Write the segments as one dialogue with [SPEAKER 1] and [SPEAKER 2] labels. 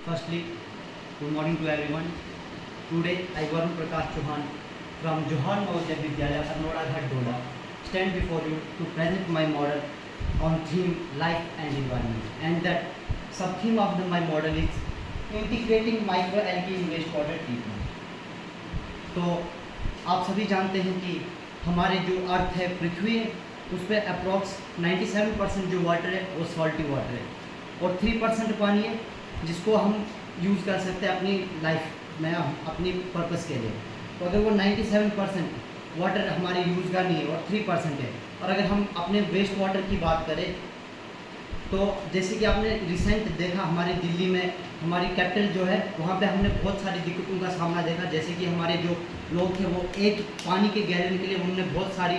[SPEAKER 1] Firstly, good morning to everyone. Today, I, Varun Prakash Chauhan, from Johar Navodaya Vidyalaya, Arnoda Ghat, Doda, stand before you to present my model on theme life and environment. And that sub-theme of my model is integrating microalgae in wastewater treatment. तो आप सभी जानते हैं कि हमारे जो अर्थ है, पृथ्वी है, उस पर अप्रॉक्स 97% जो वाटर है वो सॉल्टी वाटर है और 3% पानी है जिसको हम यूज़ कर सकते हैं अपनी लाइफ में, अपनी पर्पस के लिए। तो अगर वो 97% वाटर हमारे यूज़ का नहीं है और 3% है, और अगर हम अपने वेस्ट वाटर की बात करें तो जैसे कि आपने रिसेंट देखा हमारी दिल्ली में, हमारी कैपिटल जो है वहाँ पे हमने बहुत सारी दिक्कतों का सामना देखा। जैसे कि हमारे जो लोग थे वो एक पानी के गैलन के लिए उन्होंने बहुत सारी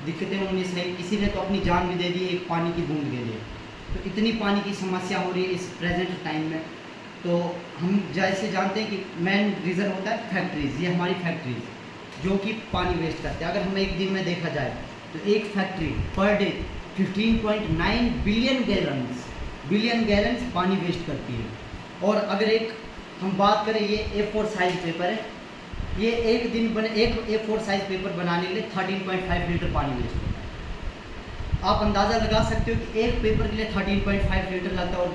[SPEAKER 1] दिक्कतें उन्हें सही, किसी ने तो अपनी जान भी दे दी एक पानी की बूंद के लिए। तो इतनी पानी की समस्या हो रही है इस प्रेजेंट टाइम में। तो हम जैसे जानते हैं कि मेन रीज़न होता है फैक्ट्रीज़, ये हमारी फैक्ट्रीज़ जो कि पानी वेस्ट करते हैं। अगर हम एक दिन में देखा जाए तो एक factory per day 15.9 billion gallons पानी वेस्ट करती है। और अगर एक हम बात करें, ये A4 साइज पेपर है, ये एक दिन बने एक A4 साइज पेपर बनाने के लिए 13.5 लीटर पानी वेस्ट होता है। आप अंदाज़ा लगा सकते हो कि एक पेपर के लिए 13.5 लीटर लगता है और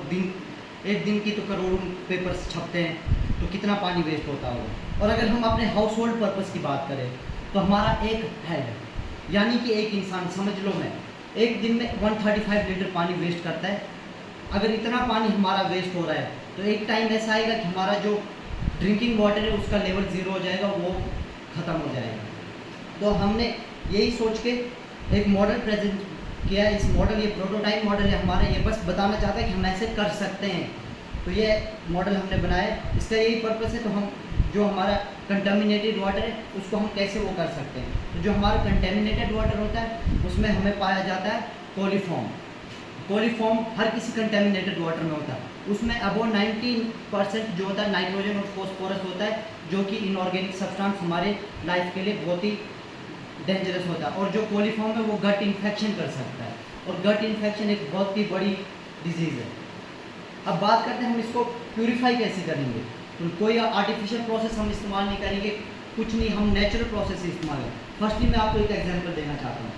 [SPEAKER 1] एक दिन की तो करोड़ों पेपर्स छपते हैं, तो कितना पानी वेस्ट होता होगा। और अगर हम अपने हाउस होल्ड पर्पज़ की बात करें तो हमारा एक हेड यानी कि एक इंसान, समझ लो मैं, एक दिन में 135 लीटर पानी वेस्ट करता है। अगर इतना पानी हमारा वेस्ट हो रहा है तो एक टाइम ऐसा आएगा कि हमारा जो ड्रिंकिंग वाटर है उसका लेवल ज़ीरो हो जाएगा, वो ख़त्म हो जाएगा। तो हमने यही सोच के एक मॉडल प्रेजेंट किया है। इस मॉडल, ये प्रोटोटाइप मॉडल है हमारा, ये बस बताना चाहता है कि हम ऐसे कर सकते हैं। तो ये मॉडल हमने बनाया है, इसका यही पर्पस है। तो हम जो हमारा कंटामिनेटेड वाटर है उसको हम कैसे वो कर सकते हैं। तो जो हमारा कंटामिनेटेड वाटर होता है उसमें हमें पाया जाता है कोलीफॉर्म हर किसी कंटामिनेटेड वाटर में होता है। उसमें अबो 19% जो होता है नाइट्रोजन और फॉस्फोरस होता है, जो कि इनऑर्गेनिक सब्सटेंस हमारे लाइफ के लिए बहुत ही डेंजरस होता है। और जो कोलीफॉर्म है वो गट इन्फेक्शन कर सकता है, और गट इन्फेक्शन एक बहुत ही बड़ी डिजीज़ है। अब बात करते हैं हम इसको प्यूरिफाई कैसे करेंगे। तो कोई आर्टिफिशियल प्रोसेस हम इस्तेमाल नहीं करेंगे, कुछ नहीं, हम नेचुरल प्रोसेस इस्तेमाल करें। फर्स्टली मैं आपको एक एग्जांपल देना चाहता हूँ।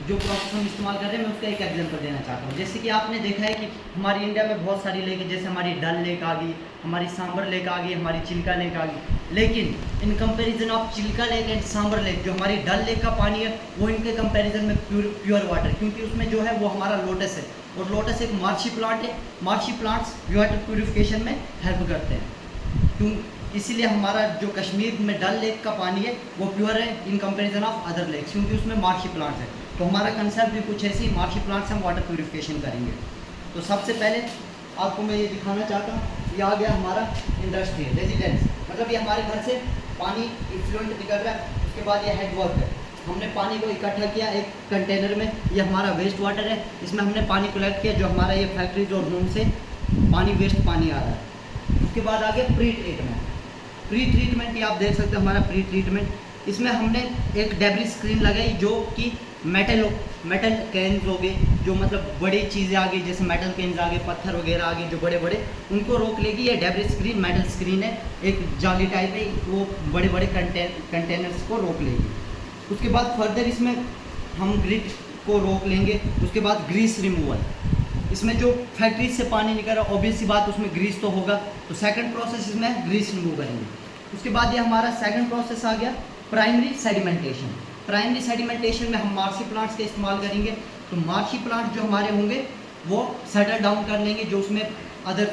[SPEAKER 1] जो प्रोसेस हम इस्तेमाल कर रहे हैं मैं उसका एक एग्जांपल देना चाहता हूँ। जैसे कि आपने देखा है कि हमारी इंडिया में बहुत सारी लेक है, जैसे हमारी डल लेक आ गई, हमारी सांबर लेक आ गई, हमारी चिल्का लेक आ गई। लेकिन in comparison of Chilika lake and Sambhar lake, जो हमारी डल लेक का पानी है वो इनके कंपैरिजन में प्योर वाटर, क्योंकि उसमें जो है वो हमारा लोटस है, और लोटस एक मार्शी प्लांट है। मार्शी प्लांट्स वाटर प्यूरिफिकेशन में हेल्प करते हैं। क्यों? इसीलिए हमारा जो कश्मीर में डल लेक का पानी है वो प्योर है in comparison of other lakes, क्योंकि उसमें मार्शी प्लांट्स है। तो हमारा कंसेप्ट भी कुछ ऐसे ही, मार्शी प्लांट से हम वाटर प्यूरिफिकेशन करेंगे। तो सबसे पहले आपको मैं ये दिखाना चाहता हूँ, ये आ गया हमारा इंडस्ट्री रेजिडेंस, मतलब ये हमारे घर से पानी इफ्लुएंट निकल रहा है। उसके बाद ये हेडवर्क है, हमने पानी को इकट्ठा किया एक कंटेनर में, ये हमारा वेस्ट वाटर है, इसमें हमने पानी कलेक्ट किया, जो हमारा ये फैक्ट्रीज और रूम से पानी वेस्ट पानी आ रहा है। उसके बाद आ गया प्री ट्रीटमेंट, ये आप देख सकते हो हमारा प्री ट्रीटमेंट। इसमें हमने एक डेब्रिस स्क्रीन लगाई जो कि मेटल कैन्स हो गए, जो मतलब बड़ी चीज़ें आ गई, जैसे मेटल कैन्स आ गए, पत्थर वगैरह आ गए जो बड़े बड़े, उनको रोक लेगी। ये डेब्रिस स्क्रीन मेटल स्क्रीन है, एक जाली टाइप है, वो बड़े बड़े कंटेनर्स को रोक लेगी। उसके बाद फर्दर इसमें हम ग्रिट को रोक लेंगे। उसके बाद ग्रीस रिमूवल, इसमें जो फैक्ट्री से पानी निकल रहा है ऑब्वियस सी बात उसमें ग्रीस तो होगा, तो सेकंड प्रोसेस इसमें ग्रीस रिमूव करेंगे। उसके बाद ये हमारा सेकंड प्रोसेस आ गया प्राइमरी सेडिमेंटेशन। प्राइमरी सेडिमेंटेशन में हम मार्शी प्लांट्स का इस्तेमाल करेंगे। तो मार्शी प्लांट जो हमारे होंगे वो सेटल डाउन कर लेंगे, जो उसमें अदर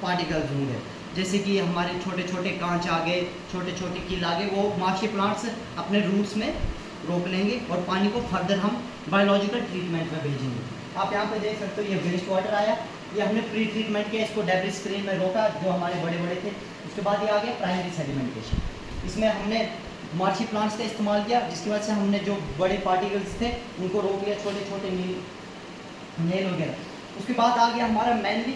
[SPEAKER 1] पार्टिकल्स होंगे, जैसे कि हमारे छोटे छोटे कांच आ गए, छोटे छोटे कील आ गए, वो मार्शी प्लांट्स अपने रूट्स में रोक लेंगे और पानी को फर्दर हम बायोलॉजिकल ट्रीटमेंट में भेजेंगे। आप यहाँ पे देख सकते हो ये वेस्ट वाटर आया, ये हमने प्री ट्रीटमेंट किया, इसको डेब्रिस स्क्रीन में रोका जो हमारे बड़े बड़े थे। उसके बाद ये आ गया प्राइमरी सेडिमेंटेशन, इसमें हमने मार्शी प्लांट्स का इस्तेमाल किया, जिसकी वजह से हमने जो बड़े पार्टिकल्स थे उनको रोक लिया, छोटे छोटे नेल वगैरह। उसके बाद आ गया हमारा मेनली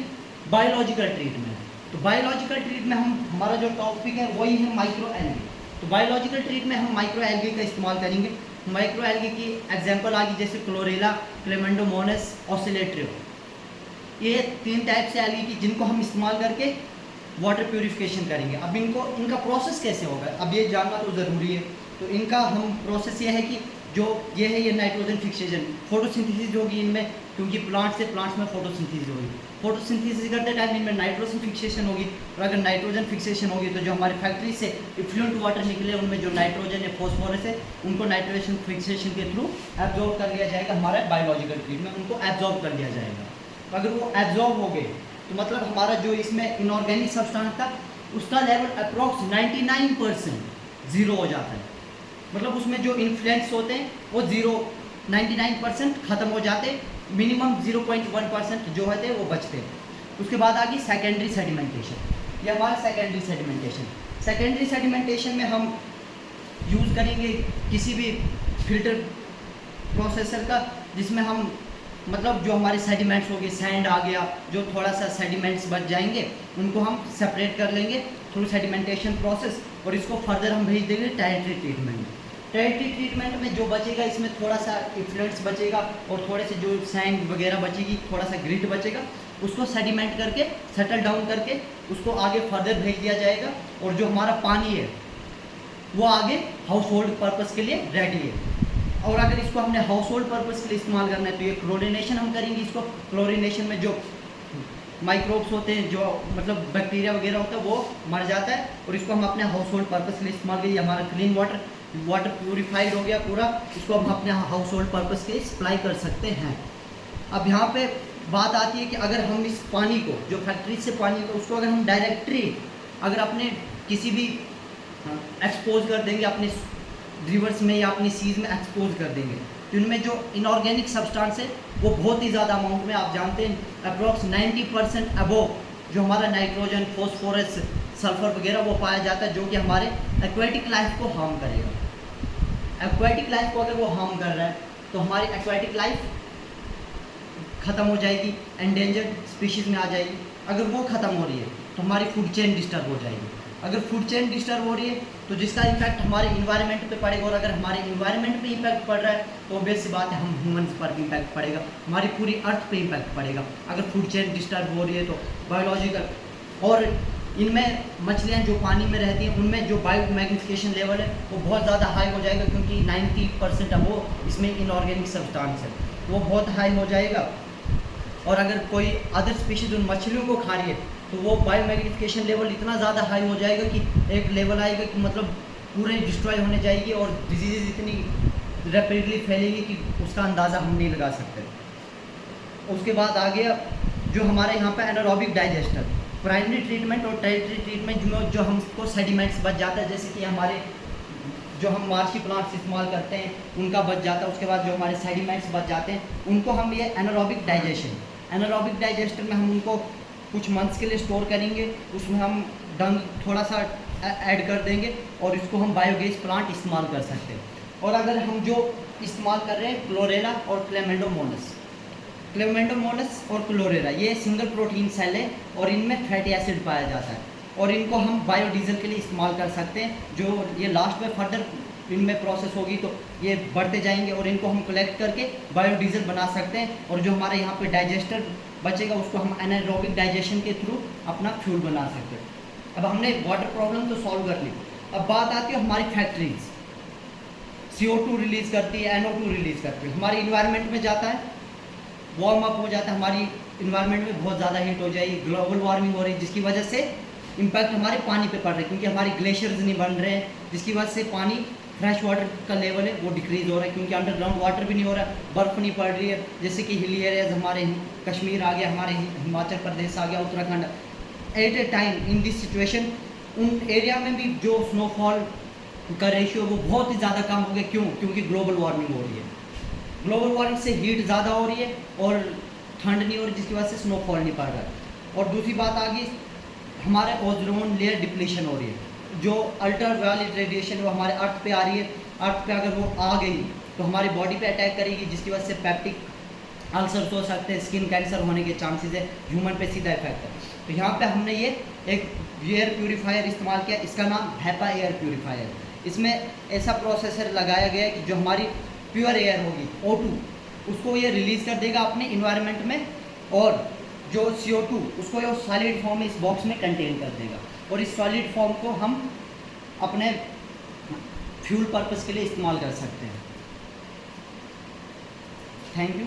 [SPEAKER 1] बायोलॉजिकल ट्रीटमेंट। तो बायोलॉजिकल ट्रीटमेंट हमारा जो टॉपिक है वही है माइक्रो एल्गी। तो बायोलॉजिकल ट्रीटमेंट हम माइक्रो एल्गी का इस्तेमाल करेंगे। माइक्रो एल्गी की एग्जांपल आ गई जैसे क्लोरेला, क्लेमेंडोमोनास, ऑसिलेट्रियो। ये 3 टाइप से एल्गी की जिनको हम इस्तेमाल करके वाटर प्यूरिफिकेशन करेंगे। अब इनका प्रोसेस कैसे होगा, अब ये जानना तो ज़रूरी है। तो इनका हम प्रोसेस ये है कि जो ये है ये नाइट्रोजन फिक्सेशन, फोटोसिंथेसिस होगी इनमें, क्योंकि प्लांट्स में फोटोसिंथेसिस होगी। फोटोसिंथेसिस करते टाइम इनमें नाइट्रोजन फिक्सेशन होगी, और अगर नाइट्रोजन फिक्सेशन होगी तो जो हमारे फैक्ट्री से इफ्लुएंट वाटर निकले उनमें जो नाइट्रोजन या फॉस्फोरस है उनको नाइट्रोजन फिक्सेशन के थ्रू एब्जॉर्ब कर लिया जाएगा, हमारा बायोलॉजिकल ट्रीटमेंट उनको एब्जॉर्ब कर लिया जाएगा। तो अगर वो एब्जॉर्ब हो गए तो मतलब हमारा जो इसमें इनऑर्गेनिक सब्सटेंस था उसका लेवल अप्रॉक्स 99% ज़ीरो हो जाता है। मतलब उसमें जो इन्फ्लुएंस होते हैं वो 99% ख़त्म हो जाते, मिनिमम 0.1% जो होते हैं वो बचते। उसके बाद आ गई सेकेंडरी सेडिमेंटेशन। ये हमारा सेकेंडरी सेडिमेंटेशन में हम यूज़ करेंगे किसी भी फिल्टर प्रोसेसर का, जिसमें हम मतलब जो हमारे सेडिमेंट्स हो गए, सैंड आ गया, जो थोड़ा सा सेडिमेंट्स बच जाएंगे उनको हम सेपरेट कर लेंगे थ्रू सेडिमेंटेशन प्रोसेस, और इसको फर्दर हम भेज देंगे टेरिटरी ट्रीटमेंट। टेरिटरी ट्रीटमेंट में जो बचेगा इसमें थोड़ा सा इफ्लुएंस बचेगा और थोड़े से जो सैंड वगैरह बचेगी, थोड़ा सा ग्रिट बचेगा, उसको सेडिमेंट करके सेटल डाउन करके उसको आगे फर्दर भेज दिया जाएगा। और जो हमारा पानी है वो आगे हाउस होल्ड पर्पज़ के लिए रेडी है। और अगर इसको हमने हाउस होल्ड पर्पज़ के लिए इस्तेमाल करना है तो ये क्लोरिनेशन हम करेंगे। इसको क्लोरिनेशन में जो माइक्रोब्स होते हैं, जो मतलब बैक्टीरिया वगैरह होता है, वो मर जाता है, और इसको हम अपने हाउस होल्ड पर्पज़ के लिए इस्तेमाल करेंगे। हमारा क्लीन वाटर प्यूरिफाइड हो गया पूरा, इसको हम अपने हाउस होल्ड पर्पज़ के लिए सप्लाई कर सकते हैं। अब यहाँ पे बात आती है कि अगर हम इस पानी को, जो फैक्ट्री से पानी को, उसको अगर हम डायरेक्टली अगर अपने किसी भी एक्सपोज कर देंगे, अपने रिवर्स में या अपनी सीज में एक्सपोज कर देंगे, तो इनमें जो इनऑर्गेनिक सब्सटेंस है वो बहुत ही ज़्यादा अमाउंट में, आप जानते हैं अप्रॉक्स 90% अबोव जो हमारा नाइट्रोजन, फॉस्फोरस, सल्फर वगैरह वो पाया जाता है, जो कि हमारे एक्वेटिक लाइफ को हार्म करेगा। एक्वेटिक लाइफ को अगर वो हार्म कर रहा है तो हमारी एक्वेटिक लाइफ ख़त्म हो जाएगी, एंडेंजर्ड स्पीशीज़ में आ जाएगी। अगर वो ख़त्म हो रही है तो हमारी फूड चेन डिस्टर्ब हो जाएगी। अगर फूड चेन डिस्टर्ब हो रही है तो जिसका इम्पैक्ट हमारे इन्वायरमेंट पे पड़ेगा, और अगर हमारे इन्वायरमेंट पे इम्पैक्ट पड़ रहा है तो ऑब्वियस सी बात है हम ह्यूमंस पर भी इम्पैक्ट पड़ेगा, हमारी पूरी अर्थ पे इम्पैक्ट पड़ेगा। अगर फूड चेन डिस्टर्ब हो रही है तो बायोलॉजिकल, और इनमें मछलियाँ जो पानी में रहती हैं उनमें जो बायोमैग्निफिकेशन लेवल है वो बहुत ज़्यादा हाई हो जाएगा, क्योंकि 90% अब वो इसमें इनऑर्गेनिक सब्सटेंस है, वो बहुत हाई हो जाएगा। और अगर कोई अदर स्पीशीज उन मछलियों को खा रही है तो वो बायोमैग्निफिकेशन लेवल इतना ज़्यादा हाई हो जाएगा कि एक लेवल आएगा कि मतलब पूरे डिस्ट्रॉय होने जाएगी, और डिजीज़ इतनी रैपिडली फैलेगी कि उसका अंदाज़ा हम नहीं लगा सकते। उसके बाद आ गया जो हमारे यहाँ पे एनारोबिक डाइजेस्टर, प्राइमरी ट्रीटमेंट और टेरिटरी ट्रीटमेंट में जो हमको सेडिमेंट्स बच जाता है, जैसे कि हमारे जो हम मार्शी प्लांट्स इस्तेमाल करते हैं उनका बच जाता है। उसके बाद जो हमारे सेडिमेंट्स बच जाते हैं उनको हम ये एनारोबिक डाइजेस्टर में हम उनको कुछ मंथ्स के लिए स्टोर करेंगे, उसमें हम डंग थोड़ा सा ऐड कर देंगे और इसको हम बायोगैस प्लांट इस्तेमाल कर सकते हैं। और अगर हम जो इस्तेमाल कर रहे हैं क्लोरेला और क्लेमेंडोमोनस और क्लोरेला, ये सिंगल प्रोटीन सेल है और इनमें फैटी एसिड पाया जाता है, और इनको हम बायोडीजल के लिए इस्तेमाल कर सकते हैं। जो ये लास्ट में फर्दर इनमें प्रोसेस होगी तो ये बढ़ते जाएंगे और इनको हम कलेक्ट करके बायोडीजल बना सकते हैं, और जो हमारे यहाँ पे डाइजेस्टर बचेगा उसको हम एनारोबिक डाइजेशन के थ्रू अपना फ्यूल बना सकते हैं। अब हमने वाटर प्रॉब्लम तो सॉल्व कर ली। अब बात आती है हमारी फैक्ट्रीज CO2 रिलीज़ करती है, NO2 रिलीज़ करती है, हमारी इन्वायरमेंट में जाता है, वार्म अप हो जाता है, हमारी इन्वायरमेंट में बहुत ज़्यादा हीट हो जाएगी, ग्लोबल वार्मिंग हो रही है, जिसकी वजह से इम्पैक्ट हमारे पानी पे पड़ रहा है, क्योंकि हमारी ग्लेशियर्स नहीं बन रहे हैं, जिसकी वजह से पानी फ्रेश वाटर का लेवल है वो डिक्रीज़ हो रहा है, क्योंकि अंडरग्राउंड वाटर भी नहीं हो रहा, बर्फ़ नहीं पड़ रही है। जैसे कि हिली एरियाज हमारे कश्मीर आ गया, हमारे हिमाचल प्रदेश आ गया, Uttarakhand, at a time in this situation उन एरिया में भी जो स्नोफॉल का रेशियो वो बहुत ही ज़्यादा कम हो गया। क्यों? क्योंकि ग्लोबल वार्मिंग हो रही है, ग्लोबल वार्मिंग से हीट ज़्यादा हो रही है और ठंड नहीं हो रही, जिसकी वजह से स्नोफॉल नहीं पड़ रहा है। और दूसरी बात आ गई हमारे ओजोन लेयर डिप्लीशन हो रही है, जो अल्ट्रावायलेट रेडिएशन वो हमारे अर्थ पे आ रही है, अर्थ पे अगर वो आ गई तो हमारी बॉडी पे अटैक करेगी, जिसकी वजह से पेप्टिक अल्सर्स हो सकते हैं, स्किन कैंसर होने के चांसेस है, ह्यूमन पे सीधा इफेक्ट है। तो यहाँ पे हमने ये एक एयर प्यूरीफायर इस्तेमाल किया, इसका नाम हैपा एयर प्यूरीफायर। इसमें ऐसा प्रोसेसर लगाया गया है कि जो हमारी प्योर एयर होगी O2 उसको ये रिलीज़ कर देगा अपने इन्वायरमेंट में, और जो CO2 उसको ये सॉलिड फॉर्म में इस बॉक्स में कंटेन कर देगा, और इस सॉलिड फॉर्म को हम अपने फ्यूल पर्पस के लिए इस्तेमाल कर सकते हैं। Thank you.